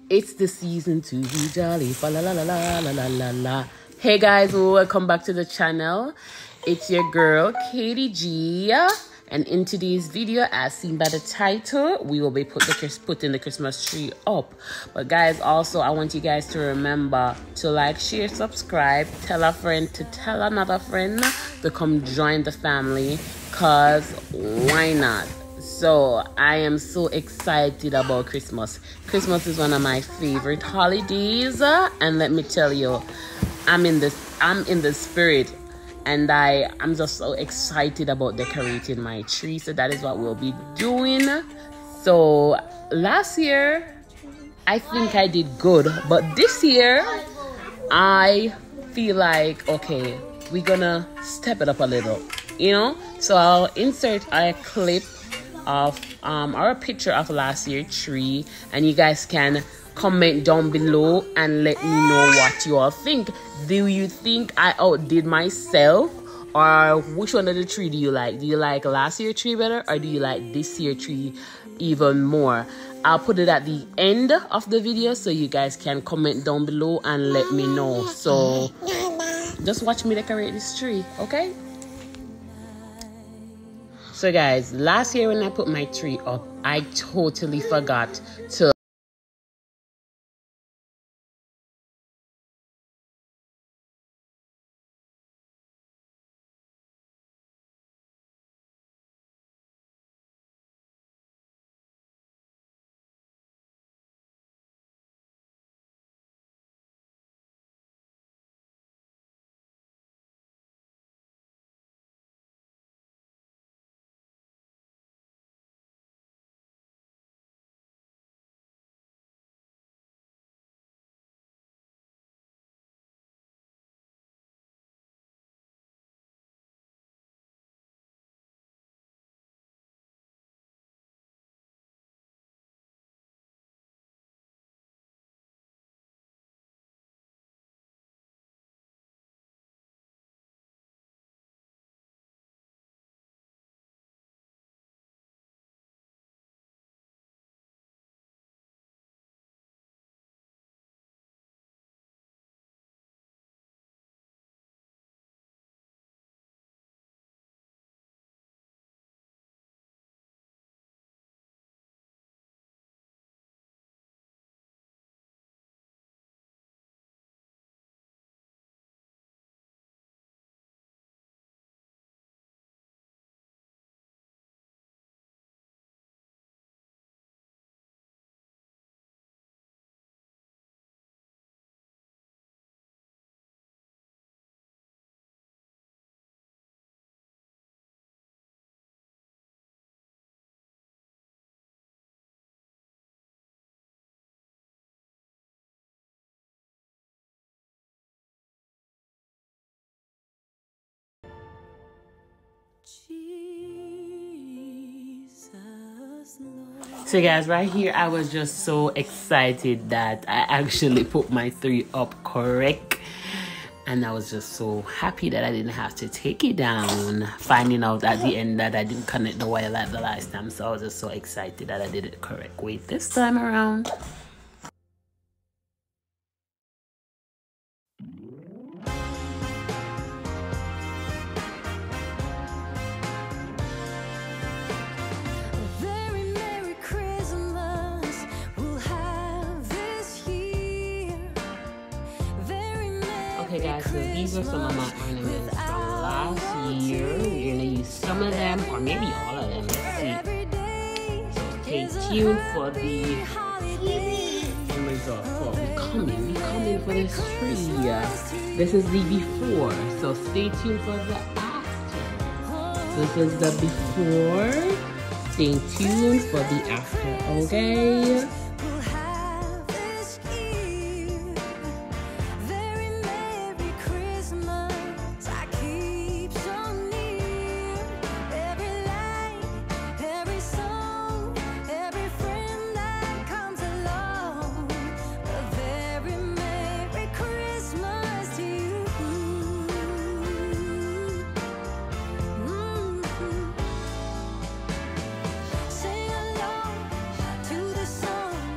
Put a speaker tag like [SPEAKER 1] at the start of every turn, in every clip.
[SPEAKER 1] It's the season to be jolly. Fa la la la la la la la la. Hey guys, welcome back to the channel. It's your girl Katie G, and in today's video, as seen by the title, we will be putting the Christmas tree up. But guys, also I want you guys to remember to like, share, subscribe, tell a friend to tell another friend to come join the family, cause why not? So I am so excited about Christmas. Christmas is one of my favorite holidays, and let me tell you, I'm in the spirit, and I'm just so excited about decorating my tree. So that is what we'll be doing. So last year I think I did good, but this year I feel like, okay, we're gonna step it up a little, you know. So I'll insert a clip of or a picture of last year's tree, and you guys can comment down below and let me know what you all think. Do you think I outdid myself, or which one of the tree do you like? Do you like last year's tree better, or do you like this year's tree even more? I'll put it at the end of the video so you guys can comment down below and let me know. So just watch me decorate this tree, okay? So guys, last year when I put my tree up, I totally forgot to So guys, right here I was just so excited that I actually put my tree up correct, and I was just so happy that I didn't have to take it down, finding out at the end that I didn't connect the wire like the last time. So I was just so excited that I did it correct way this time around. Okay guys, so these are some of my ornaments from last year. We're gonna use some of them, or maybe all of them. Let's see. So stay tuned for the result. We coming for this tree. This is the before, so stay tuned for the after. This is the before. Stay tuned for the after, okay?
[SPEAKER 2] Sing along to the song.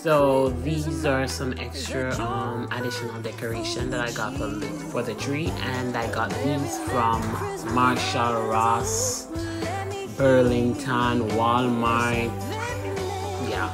[SPEAKER 1] So these are some extra additional decoration that I got for the tree, and I got these from Marshall, Ross, Burlington, Walmart. Yeah.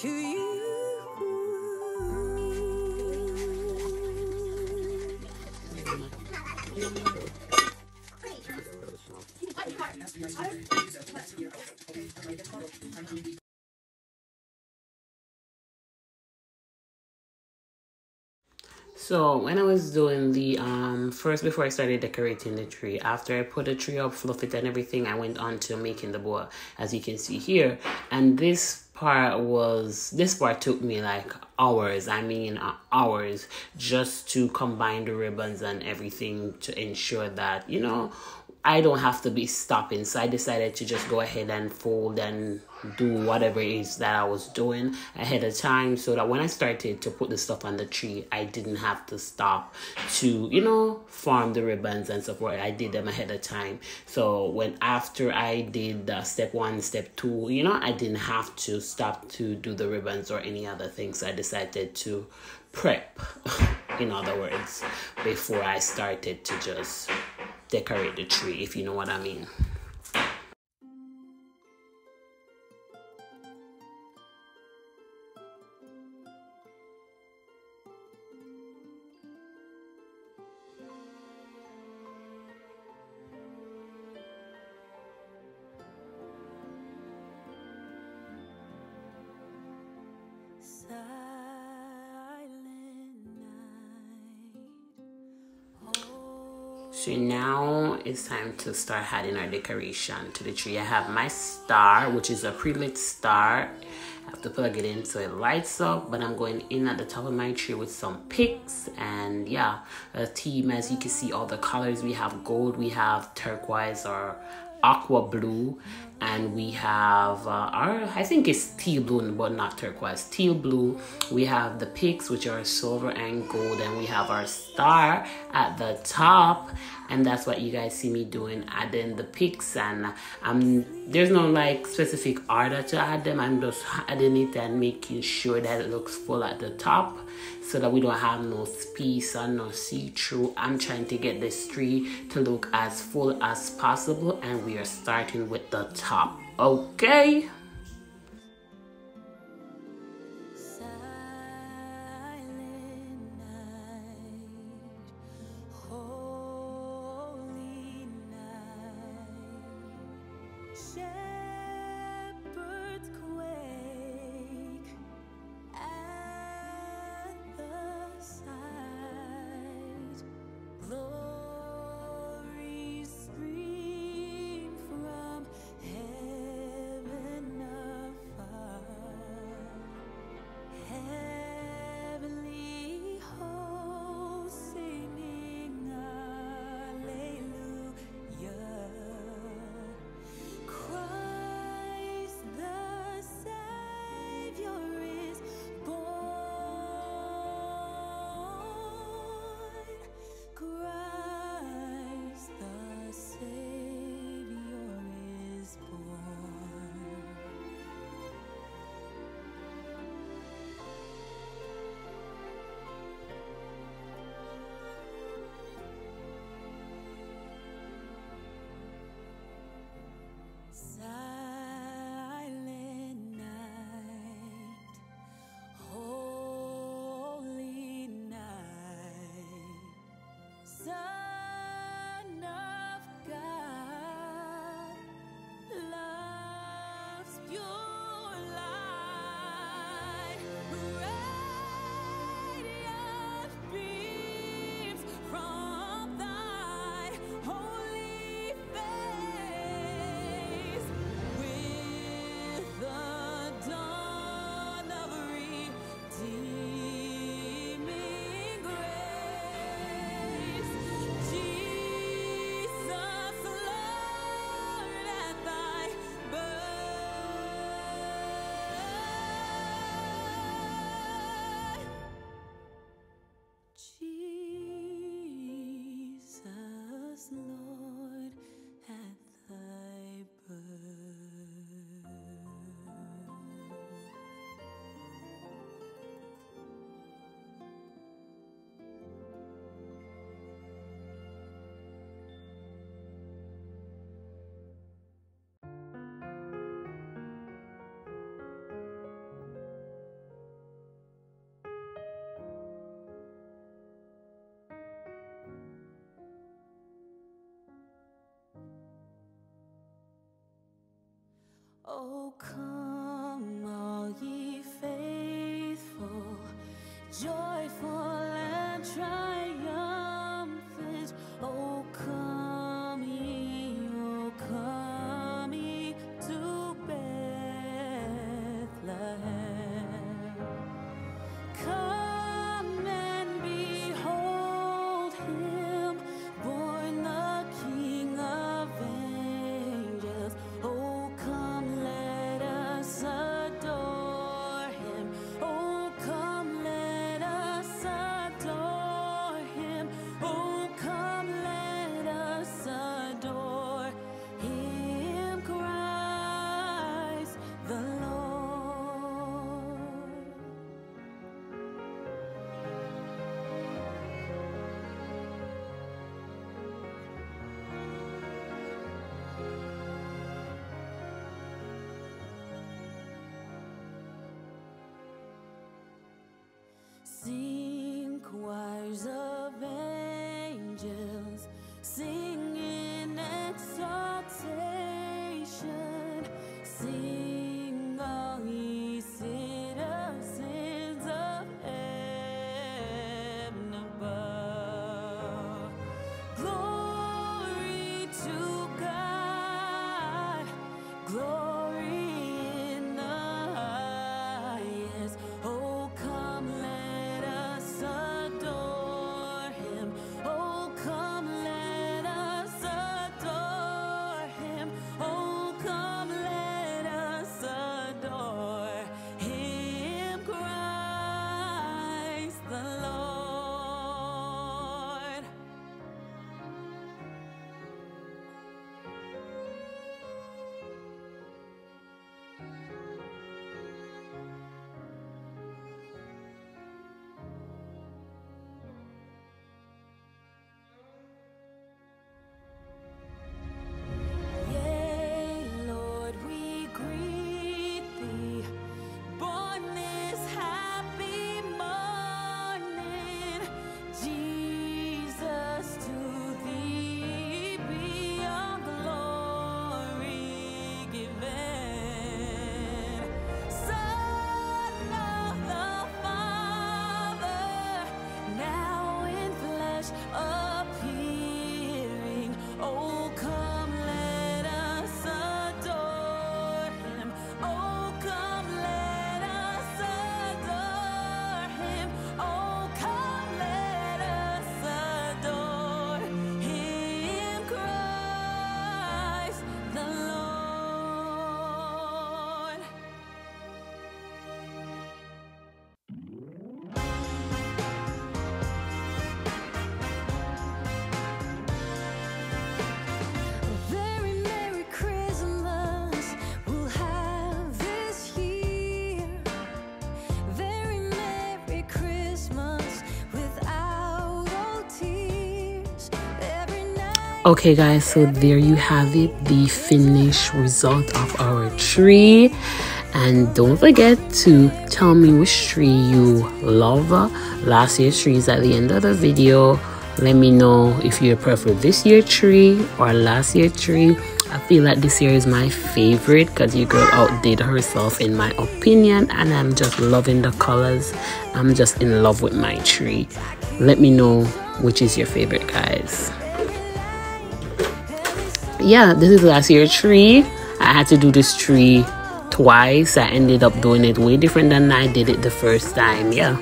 [SPEAKER 2] To you.
[SPEAKER 1] So when I was doing the first, before I started decorating the tree, after I put the tree up, fluff it and everything, I went on to making the bow, as you can see here. And this part took me like hours, hours, just to combine the ribbons and everything to ensure that, you know, I don't have to be stopping. So I decided to just go ahead and fold and do whatever it is that I was doing ahead of time, so that when I started to put the stuff on the tree, I didn't have to stop to, you know, form the ribbons and stuff. I did them ahead of time. So after I did step 1, step 2, you know, I didn't have to stop to do the ribbons or any other things. So I decided to prep, in other words, before I started to just decorate the tree, if you know what I mean. So now it's time to start adding our decoration to the tree. I have my star, which is a pre-lit star. I have to plug it in so it lights up, but I'm going in at the top of my tree with some picks. And yeah, a theme, as you can see, all the colors. We have gold, we have turquoise or aqua blue, and we have I think it's teal blue, but not turquoise, teal blue. We have the picks, which are silver and gold, and we have our star at the top. And that's what you guys see me doing, adding the picks. And there's no like specific order to add them. I'm just adding it and making sure that it looks full at the top, so that we don't have no space or no see-through. I'm trying to get this tree to look as full as possible, and we are starting with the top. Okay.
[SPEAKER 2] Oh, come, all ye faithful, joyful and triumphant. Oh, come ye to Bethlehem. Come and behold him, born the King of angels. Oh, come, let us adore him. Oh, come, let us adore him. Oh, come, let us adore him, Christ the Lord. Sing, choirs of angels, sing in exaltation. Sing, all ye citizens of heaven above. Glory to God, glory in the highest. Oh, come, let us adore him. Oh, come, let us adore him. Oh, come, let us adore him, Christ the Lord. Yea, Lord, we greet thee, born this happy morning. Jesus, to thee be all glory given. Son of the Father, now in flesh appearing. Oh, come, let us adore him. Oh, come, let us adore him. Oh, come, let us adore him, Christ the Lord. Very Merry Christmas we'll have this year. Very Merry Christmas without all tears. Every night.
[SPEAKER 1] Okay guys, so there you have it, the finished result of our tree. And don't forget to tell me which tree you love. Last year's tree is at the end of the video. Let me know if you prefer this year's tree or last year's tree. I feel like this year is my favorite because your girl outdid herself in my opinion, and I'm just loving the colors. I'm just in love with my tree. Let me know which is your favorite, guys. Yeah, this is last year's tree. I had to do this tree twice. I ended up doing it way different than I did it the first time. Yeah.